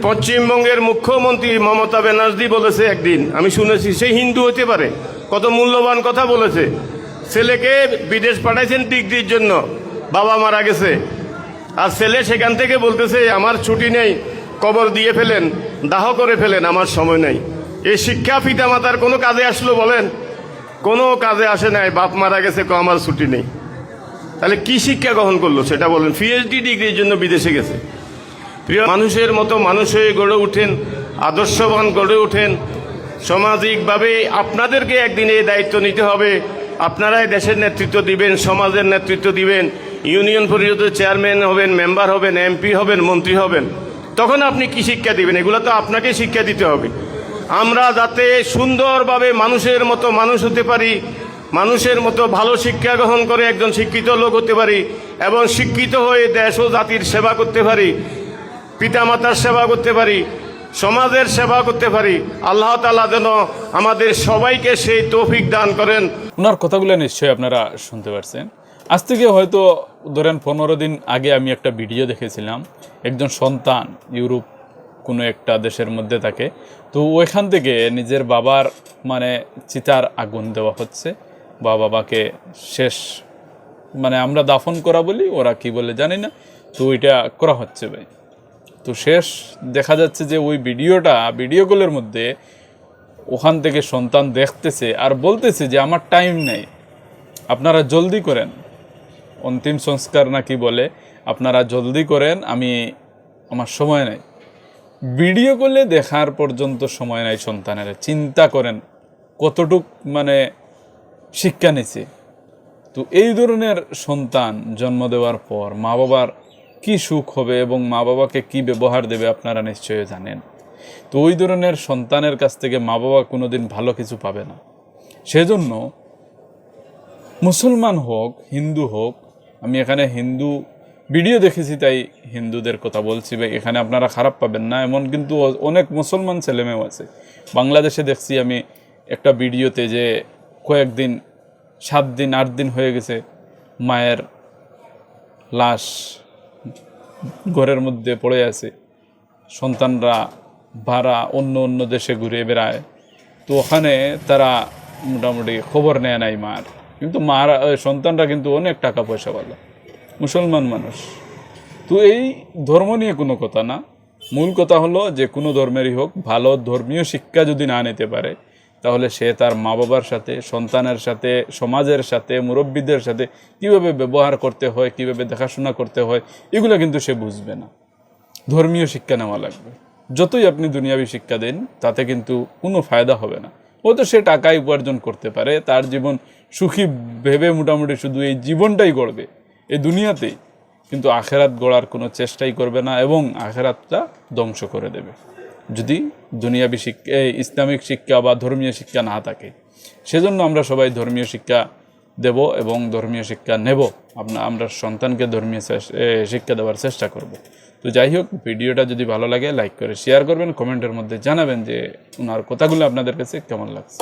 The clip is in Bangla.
পশ্চিমবঙ্গের মুখ্যমন্ত্রী মমতা ব্যানার্জি বলেছে একদিন, আমি শুনেছি, সে হিন্দু হতে পারে, কত মূল্যবান কথা বলেছে। ছেলেকে বিদেশ পাঠাইছেন ডিগ্রির জন্য, বাবা মারা গেছে, আর ছেলে সেখান থেকে বলতেছে আমার ছুটি নেই, কবর দিয়ে ফেলেন, দাহ করে ফেলেন, আমার সময় নেই। এই শিক্ষা পিতামাতার কোনো কাজে আসলো বলেন? কোনো কাজে আসে নাই। বাপ মারা গেছে, আমার ছুটি নেই। তাহলে কি শিক্ষা গ্রহণ করলো সেটা বলেন? পিএইচডি ডিগ্রির জন্য বিদেশে গেছে। প্রিয়, মানুষের মতো মানুষ হয়ে গড়ে উঠেন, আদর্শবান গড়ে উঠেন। সামাজিকভাবে আপনাদেরকে একদিন এই দায়িত্ব নিতে হবে। আপনারাই দেশের নেতৃত্ব দিবেন, সমাজের নেতৃত্ব দিবেন, ইউনিয়ন পরিষদের চেয়ারম্যান হবেন, মেম্বার হবেন, এমপি হবেন, মন্ত্রী হবেন। তখন আপনি কি শিক্ষা দিবেন? এগুলো তো আপনাকে শিক্ষা দিতে হবে। আমরা যাতে সুন্দরভাবে মানুষের মতো মানুষ হতে পারি, মানুষের মতো ভালো শিক্ষা গ্রহণ করে একজন শিক্ষিত লোক হতে পারি, এবং শিক্ষিত হয়ে দেশ ও জাতির সেবা করতে পারি, পিতামাতার সেবা করতে পারি, সমাজের সেবা করতে পারি। আল্লাহ তাআলা যেন আমাদের সবাইকে সেই তৌফিক দান করেন। ওনার কথাগুলো নিশ্চয়ই আপনারা শুনতে পারছেন। আজ থেকে হয়তো ধরেন 15 দিন আগে আমি একটা ভিডিও দেখেছিলাম, একজন সন্তান ইউরোপ কোনো একটা দেশের মধ্যে থাকে, তো ওইখান থেকে নিজের বাবার মানে চিতার আগুন দেওয়া হচ্ছে, বা বাবাকে শেষ মানে আমরা দাফন করা বলি, ওরা কি বলে জানি না, তো ওইটা করা হচ্ছে ভাই। তো শেষ দেখা যাচ্ছে যে ওই ভিডিও কলের মধ্যে ওখান থেকে সন্তান দেখতেছে আর বলতেছে যে আমার টাইম নেই, আপনারা জলদি করেন, অন্তিম সংস্কার নাকি বলে, আপনারা জলদি করেন, আমার সময় নেই। ভিডিও কলে দেখার পর্যন্ত সময় নাই সন্তানের। চিন্তা করেন কতটুক মানে শিক্ষা নিছে। তো এই ধরনের সন্তান জন্ম দেওয়ার পর মা বাবার কি সুখ হবে এবং মা বাবাকে কি ব্যবহার দেবে আপনারা নিশ্চয়ই জানেন। তো ওই ধরনের সন্তানের কাছ থেকে মা বাবা কোনোদিন ভালো কিছু পাবে না। সেজন্য মুসলমান হোক হিন্দু হোক, আমি এখানে হিন্দু ভিডিও দেখেছি তাই হিন্দুদের কথা বলছি ভাই, এখানে আপনারা খারাপ পাবেন না। এমন কিন্তু অনেক মুসলমান ছেলেমেয়েও আছে। বাংলাদেশে দেখছি আমি একটা ভিডিওতে যে কয়েকদিন 7 দিন 8 দিন হয়ে গেছে মায়ের লাশ ঘরের মধ্যে পড়ে আছে, সন্তানরা ভাড়া অন্য দেশে ঘুরে বেড়ায়, তো ওখানে তারা মোটামুটি খবর নেয় নাই মার, কিন্তু সন্তানরা কিন্তু অনেক টাকা পয়সাওয়ালা মুসলমান মানুষ। তো এই ধর্ম নিয়ে কোনো কথা না, মূল কথা হলো যে কোনো ধর্মেরই হোক ভালো ধর্মীয় শিক্ষা যদি না নিতে পারে, তাহলে সে তার মা বাবার সাথে, সন্তানের সাথে, সমাজের সাথে, মুরব্বীদের সাথে কীভাবে ব্যবহার করতে হয়, কীভাবে দেখাশোনা করতে হয়, এগুলো কিন্তু সে বুঝবে না। ধর্মীয় শিক্ষা নেওয়া লাগবে। যতই আপনি দুনিয়াবী শিক্ষা দেন তাতে কিন্তু কোনো ফায়দা হবে না। হয়তো সে টাকায় উপার্জন করতে পারে, তার জীবন সুখী ভেবে মোটামুটি শুধু এই জীবনটাই গড়বে এই দুনিয়াতেই, কিন্তু আখেরাত গড়ার কোনো চেষ্টাই করবে না এবং আখেরাতটা ধ্বংস করে দেবে যদি দুনিয়াবী শিক্ষা, ইসলামিক শিক্ষা বা ধর্মীয় শিক্ষা না থাকে। সেজন্য আমরা সবাই ধর্মীয় শিক্ষা দেব এবং ধর্মীয় শিক্ষা নেব। আমরা সন্তানকে ধর্মীয় শিক্ষা দেওয়ার চেষ্টা করব। তো যাই হোক, ভিডিওটা যদি ভালো লাগে লাইক করে শেয়ার করবেন, কমেন্টের মধ্যে জানাবেন যে ওনার কথাগুলো আপনাদের কাছে কেমন লাগছে।